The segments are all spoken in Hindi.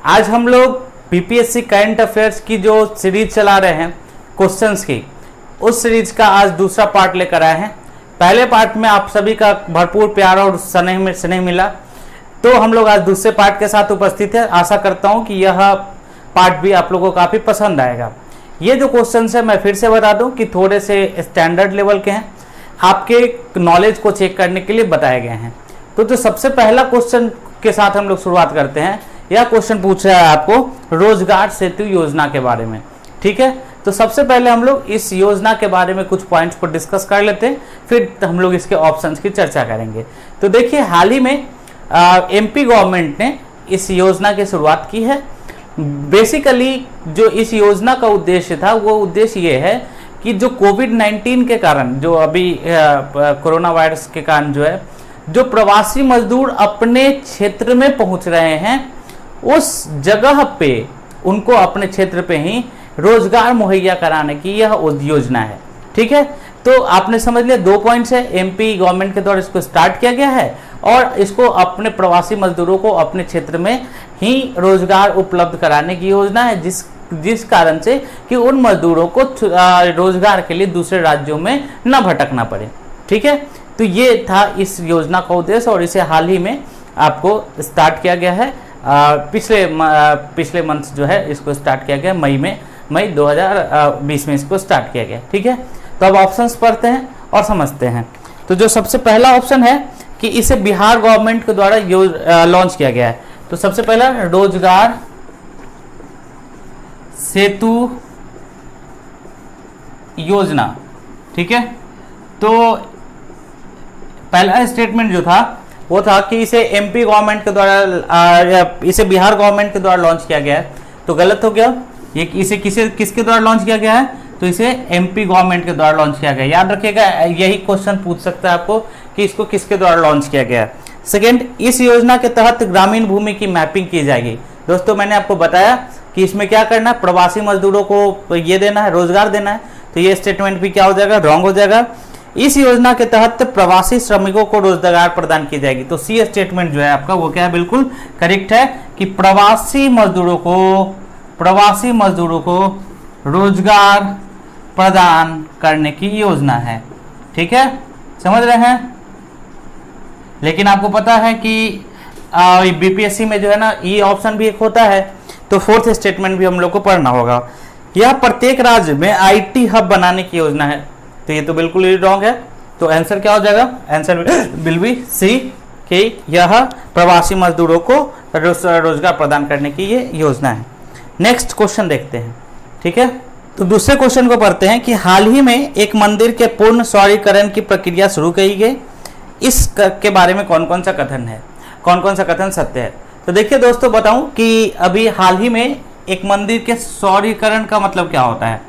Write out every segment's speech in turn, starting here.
आज हम लोग बीपीएससी करंट अफेयर्स की जो सीरीज चला रहे हैं क्वेश्चंस की, उस सीरीज का आज दूसरा पार्ट लेकर आए हैं। पहले पार्ट में आप सभी का भरपूर प्यार और स्नेह मिला, तो हम लोग आज दूसरे पार्ट के साथ उपस्थित है। आशा करता हूं कि यह पार्ट भी आप लोगों को काफ़ी पसंद आएगा। ये जो क्वेश्चंस है, मैं फिर से बता दूं कि थोड़े से स्टैंडर्ड लेवल के हैं, आपके नॉलेज को चेक करने के लिए बताए गए हैं। तो जो सबसे पहला क्वेश्चन के साथ हम लोग शुरुआत करते हैं, यह क्वेश्चन पूछ रहा है आपको रोजगार सेतु योजना के बारे में। ठीक है, तो सबसे पहले हम लोग इस योजना के बारे में कुछ पॉइंट्स पर डिस्कस कर लेते हैं, फिर हम लोग इसके ऑप्शंस की चर्चा करेंगे। तो देखिए, हाल ही में एमपी गवर्नमेंट ने इस योजना की शुरुआत की है। बेसिकली जो इस योजना का उद्देश्य था, वो उद्देश्य ये है कि जो कोविड-19 के कारण, जो अभी कोरोना वायरस के कारण जो है, जो प्रवासी मजदूर अपने क्षेत्र में पहुंच रहे हैं, उस जगह पे उनको अपने क्षेत्र पे ही रोजगार मुहैया कराने की यह योजना है। ठीक है, तो आपने समझ लिया, 2 पॉइंट्स है। एमपी गवर्नमेंट के द्वारा इसको स्टार्ट किया गया है और इसको अपने प्रवासी मजदूरों को अपने क्षेत्र में ही रोजगार उपलब्ध कराने की योजना है, जिस कारण से कि उन मजदूरों को रोजगार के लिए दूसरे राज्यों में न भटकना पड़े। ठीक है, तो ये था इस योजना का उद्देश्य और इसे हाल ही में आपको स्टार्ट किया गया है। पिछले मंथ जो है इसको स्टार्ट किया गया, मई 2020 में इसको स्टार्ट किया गया। ठीक है, तो अब ऑप्शंस पढ़ते हैं और समझते हैं। तो जो सबसे पहला ऑप्शन है कि इसे बिहार गवर्नमेंट के द्वारा लॉन्च किया गया है। तो सबसे पहला रोजगार सेतु योजना। ठीक है, तो पहला स्टेटमेंट जो था वो था कि इसे एमपी गवर्नमेंट के द्वारा, इसे बिहार गवर्नमेंट के द्वारा लॉन्च किया गया है। तो गलत हो गया, ये इसे किसके द्वारा लॉन्च किया गया है? तो इसे एमपी गवर्नमेंट के द्वारा लॉन्च किया गया। याद रखिएगा, यही क्वेश्चन पूछ सकता है आपको कि इसको किसके द्वारा लॉन्च किया गया है। सेकेंड, इस योजना के तहत ग्रामीण भूमि की मैपिंग की जाएगी। दोस्तों, मैंने आपको बताया कि इसमें क्या करना है, प्रवासी मजदूरों को ये देना है, रोजगार देना है। तो ये स्टेटमेंट भी क्या हो जाएगा, रॉन्ग हो जाएगा। इस योजना के तहत प्रवासी श्रमिकों को रोजगार प्रदान की जाएगी। तो सी स्टेटमेंट जो है आपका वो क्या है, बिल्कुल करेक्ट है कि प्रवासी मजदूरों को रोजगार प्रदान करने की योजना है। ठीक है, समझ रहे हैं। लेकिन आपको पता है कि बीपीएससी में जो है ना, ये ऑप्शन भी एक होता है, तो फोर्थ स्टेटमेंट भी हम लोग को पढ़ना होगा। यह प्रत्येक राज्य में आईटी हब बनाने की योजना है। तो ये तो बिल्कुल ही रॉन्ग है। तो आंसर क्या हो जाएगा, आंसर विल बी सी, कि यह प्रवासी मजदूरों को रोजगार प्रदान करने की ये योजना है। नेक्स्ट क्वेश्चन देखते हैं। ठीक है, तो दूसरे क्वेश्चन को पढ़ते हैं कि हाल ही में एक मंदिर के पूर्ण शहरीकरण की प्रक्रिया शुरू की गई, इस के बारे में कौन कौन सा कथन है, कौन कौन सा कथन सत्य है। तो देखिए दोस्तों, बताऊं कि अभी हाल ही में एक मंदिर के शहरीकरण का मतलब क्या होता है।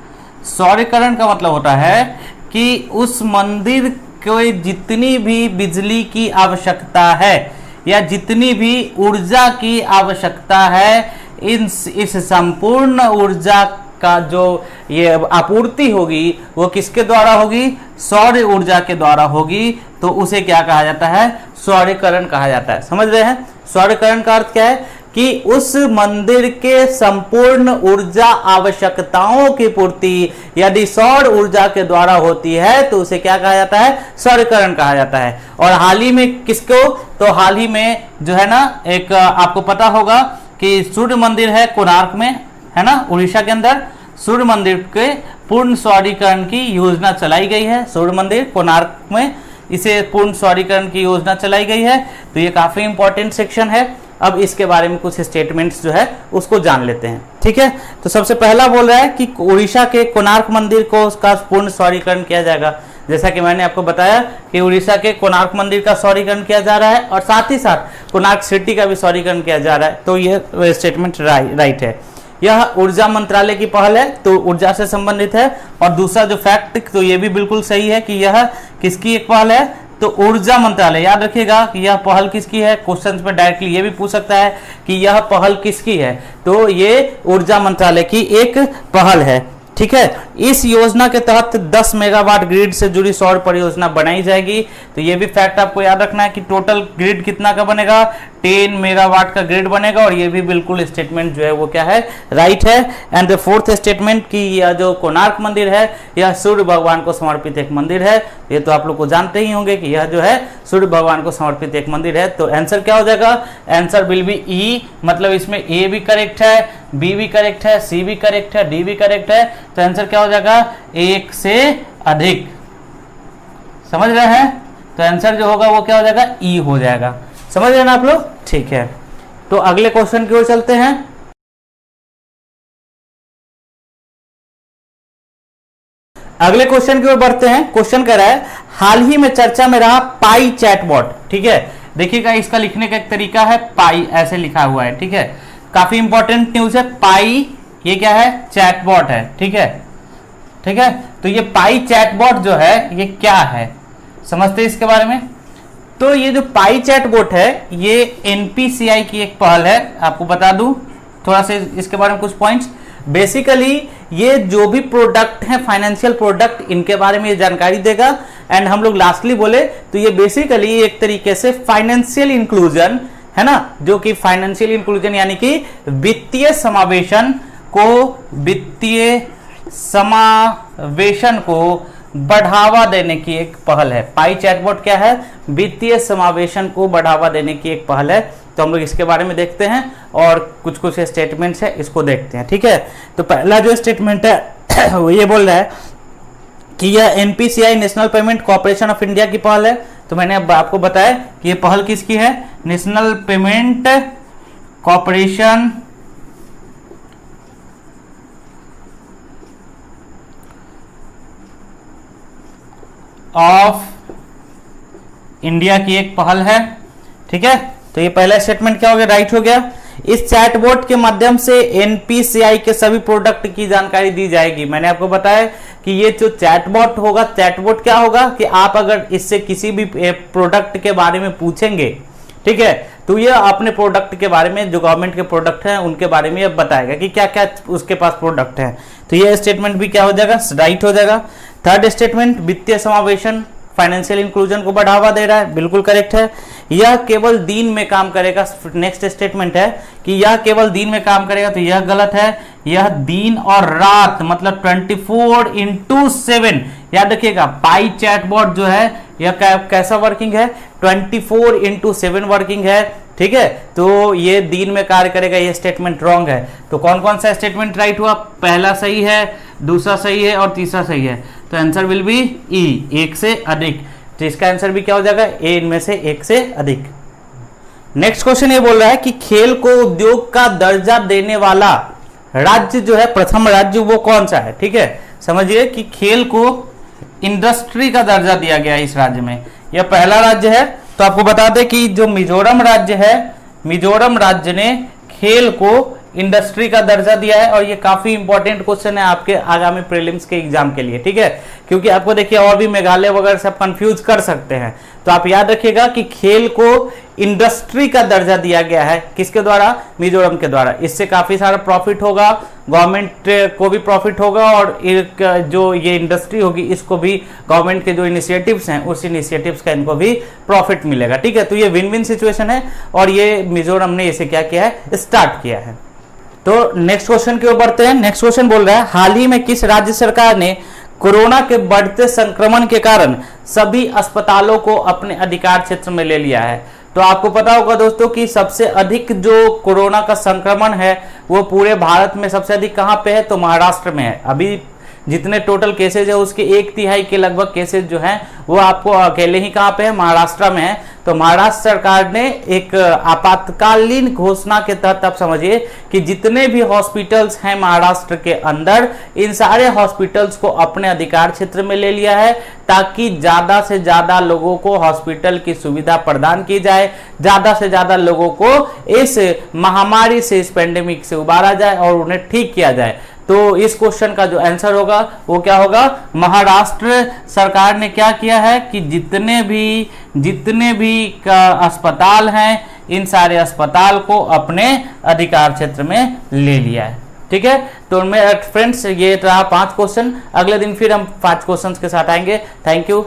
शहरीकरण का मतलब होता है कि उस मंदिर को जितनी भी बिजली की आवश्यकता है या जितनी भी ऊर्जा की आवश्यकता है, इस संपूर्ण ऊर्जा का जो ये आपूर्ति होगी वो किसके द्वारा होगी, सौर ऊर्जा के द्वारा होगी। तो उसे क्या कहा जाता है, सौरीकरण कहा जाता है। समझ रहे हैं, सौरीकरण का अर्थ क्या है कि उस मंदिर के संपूर्ण ऊर्जा आवश्यकताओं की पूर्ति यदि सौर ऊर्जा के द्वारा होती है तो उसे क्या कहा जाता है, सौरीकरण कहा जाता है। और हाल ही में किसको, तो हाल ही में जो है ना, एक आपको पता होगा कि सूर्य मंदिर है कोणार्क में, है ना, उड़ीसा के अंदर। सूर्य मंदिर के पूर्ण शहरीकरण की योजना चलाई गई है। सूर्य मंदिर कोणार्क में इसे पूर्ण शहरीकरण की योजना चलाई गई है। तो ये काफी इंपॉर्टेंट सेक्शन है। अब इसके बारे में कुछ स्टेटमेंट्स जो है उसको जान लेते हैं। ठीक है, तो सबसे पहला बोल रहा है कि उड़ीसा के कोणार्क मंदिर को उसका पूर्ण शहरीकरण किया जाएगा। जैसा कि मैंने आपको बताया कि उड़ीसा के कोणार्क मंदिर का शहरीकरण किया जा रहा है और साथ ही साथ कोणार्क सिटी का भी शहरीकरण किया जा रहा है। तो ये स्टेटमेंट राइट है। यह ऊर्जा मंत्रालय की पहल है, तो ऊर्जा से संबंधित है। और दूसरा जो फैक्ट, तो ये भी बिल्कुल सही है कि यह किसकी एक पहल है, तो ऊर्जा मंत्रालय। याद रखिएगा कि यह पहल किसकी है, क्वेश्चन में डायरेक्टली ये भी पूछ सकता है कि यह पहल किसकी है, तो ये ऊर्जा मंत्रालय की एक पहल है। ठीक है, इस योजना के तहत 10 मेगावाट ग्रिड से जुड़ी सौर परियोजना बनाई जाएगी। तो ये भी फैक्ट आपको याद रखना है कि टोटल ग्रिड कितना का बनेगा, 10 मेगावाट का ग्रिड बनेगा, और ये भी बिल्कुल स्टेटमेंट जो है वो क्या है, राइट है। एंड द फोर्थ स्टेटमेंट कि यह जो कोणार्क मंदिर है यह सूर्य भगवान को समर्पित एक मंदिर है, ये तो आप लोग को जानते ही होंगे कि यह जो है सूर्य भगवान को समर्पित एक मंदिर है। तो आंसर क्या हो जाएगा, आंसर विल बी ई, मतलब इसमें ए भी करेक्ट है, बी भी करेक्ट है, सी भी करेक्ट है, डी भी करेक्ट है। तो आंसर क्या हो जाएगा, एक से अधिक। समझ रहे हैं, तो आंसर जो होगा वो क्या हो जाएगा, ई हो जाएगा। समझ रहे हैं ना आप लोग, ठीक है। तो अगले क्वेश्चन की ओर चलते हैं। अगले क्वेश्चन की ओर बढ़ते हैं। क्वेश्चन कह रहा है हाल ही में चर्चा में रहा पाई चैटबॉट, ठीक है। देखिएगा इसका लिखने का एक तरीका है, पाई ऐसे लिखा हुआ है, ठीक है। काफी इंपॉर्टेंट न्यूज है, पाई ये क्या है, चैटबॉट है, ठीक है, ठीक है। तो ये पाई चैटबॉट जो है ये क्या है, समझते हैं इसके बारे में। तो ये जो पाई चैटबॉट है ये एनपीसीआई की एक पहल है। आपको बता दूं थोड़ा सा इसके बारे में कुछ पॉइंट्स। बेसिकली ये जो भी प्रोडक्ट है, फाइनेंशियल प्रोडक्ट, इनके बारे में ये जानकारी देगा। एंड हम लोग लास्टली बोले तो ये बेसिकली एक तरीके से फाइनेंशियल इंक्लूजन है ना, जो कि फाइनेंशियल इंक्लूजन यानी कि वित्तीय समावेशन को बढ़ावा देने की एक पहल है। पाई चैटबॉट क्या है, वित्तीय समावेशन को बढ़ावा देने की एक पहल है। तो हम लोग इसके बारे में देखते हैं और कुछ कुछ स्टेटमेंट्स है इसको देखते हैं, ठीक है। तो पहला जो स्टेटमेंट है वो ये बोल रहा है कि यह NPCI national payment corporation of India की पहल है। तो मैंने अब आपको बताया कि ये पहल किसकी है, national payment corporation of India की एक पहल है, ठीक है। तो ये पहला स्टेटमेंट क्या हो गया, राइट हो गया। इस चैटबॉट के माध्यम से एनपीसीआई के सभी प्रोडक्ट की जानकारी दी जाएगी। मैंने आपको बताया कि ये जो चैटबॉट होगा, चैटबॉट क्या होगा कि आप अगर इससे किसी भी प्रोडक्ट के बारे में पूछेंगे, ठीक है, तो ये अपने प्रोडक्ट के बारे में, जो गवर्नमेंट के प्रोडक्ट हैं उनके बारे में ये बताएगा कि क्या क्या उसके पास प्रोडक्ट है। तो ये स्टेटमेंट भी क्या हो जाएगा, राइट हो जाएगा। थर्ड स्टेटमेंट, वित्तीय समावेशन फाइनेंशियल इंक्लूजन को बढ़ावा दे रहा है, बिल्कुल करेक्ट है। यह केवल दिन में काम करेगा। नेक्स्ट स्टेटमेंट है कि यह केवल दिन में काम करेगा, तो यह गलत है। यह दिन और रात मतलब 24/7, याद रखिएगा पाई चैटबॉट जो है यह कैसा वर्किंग है, 24/7 वर्किंग है, ठीक है। तो ये दिन में कार्य करेगा, ये स्टेटमेंट रॉन्ग है। तो कौन कौन सा स्टेटमेंट राइट हुआ, पहला सही है, दूसरा सही है और तीसरा सही है। तो आंसर विल बी ई, एक से अधिक। तो इसका आंसर भी क्या हो जाएगा, ए, इनमें से एक से अधिक। नेक्स्ट क्वेश्चन ये बोल रहा है कि खेल को उद्योग का दर्जा देने वाला राज्य जो है, प्रथम राज्य वो कौन सा है, ठीक है। समझिए कि खेल को इंडस्ट्री का दर्जा दिया गया है इस राज्य में, यह पहला राज्य है। तो आपको बता दें कि जो मिजोरम राज्य है, मिजोरम राज्य ने खेल को इंडस्ट्री का दर्जा दिया है। और ये काफी इंपॉर्टेंट क्वेश्चन है आपके आगामी प्रीलिम्स के एग्जाम के लिए, ठीक है। क्योंकि आपको देखिए और भी मेघालय वगैरह सब कंफ्यूज कर सकते हैं। तो आप याद रखिएगा कि खेल को इंडस्ट्री का दर्जा दिया गया है, किसके द्वारा, मिजोरम के द्वारा। इससे काफी सारा प्रॉफिट होगा, गवर्नमेंट को भी प्रॉफिट होगा, और जो ये इंडस्ट्री होगी इसको भी गवर्नमेंट के जो इनिशिएटिव्स हैं उस इनिशिएटिव्स का इनको भी प्रॉफिट मिलेगा, ठीक है। तो ये विन विन सिचुएशन है और ये मिजोरम ने इसे क्या किया है, स्टार्ट किया है। तो नेक्स्ट क्वेश्चन की ओर बढ़ते हैं। नेक्स्ट क्वेश्चन बोल रहा है हाल ही में किस राज्य सरकार ने कोरोना के बढ़ते संक्रमण के कारण सभी अस्पतालों को अपने अधिकार क्षेत्र में ले लिया है। तो आपको पता होगा दोस्तों कि सबसे अधिक जो कोरोना का संक्रमण है वो पूरे भारत में सबसे अधिक कहां पे है, तो महाराष्ट्र में है। अभी जितने टोटल केसेज है उसके 1/3 के लगभग केसेज जो हैं वो आपको अकेले ही कहां पे है, महाराष्ट्र में है। तो महाराष्ट्र सरकार ने एक आपातकालीन घोषणा के तहत आप समझिए कि जितने भी हॉस्पिटल्स हैं महाराष्ट्र के अंदर, इन सारे हॉस्पिटल्स को अपने अधिकार क्षेत्र में ले लिया है, ताकि ज्यादा से ज्यादा लोगों को हॉस्पिटल की सुविधा प्रदान की जाए, ज्यादा से ज्यादा लोगों को इस महामारी से, इस पेंडेमिक से उबारा जाए और उन्हें ठीक किया जाए। तो इस क्वेश्चन का जो आंसर होगा वो क्या होगा, महाराष्ट्र सरकार ने क्या किया है कि जितने भी अस्पताल हैं इन सारे अस्पताल को अपने अधिकार क्षेत्र में ले लिया है, ठीक है। तो मेरे फ्रेंड्स ये रहा 5 क्वेश्चन। अगले दिन फिर हम 5 क्वेश्चंस के साथ आएंगे। Thank you.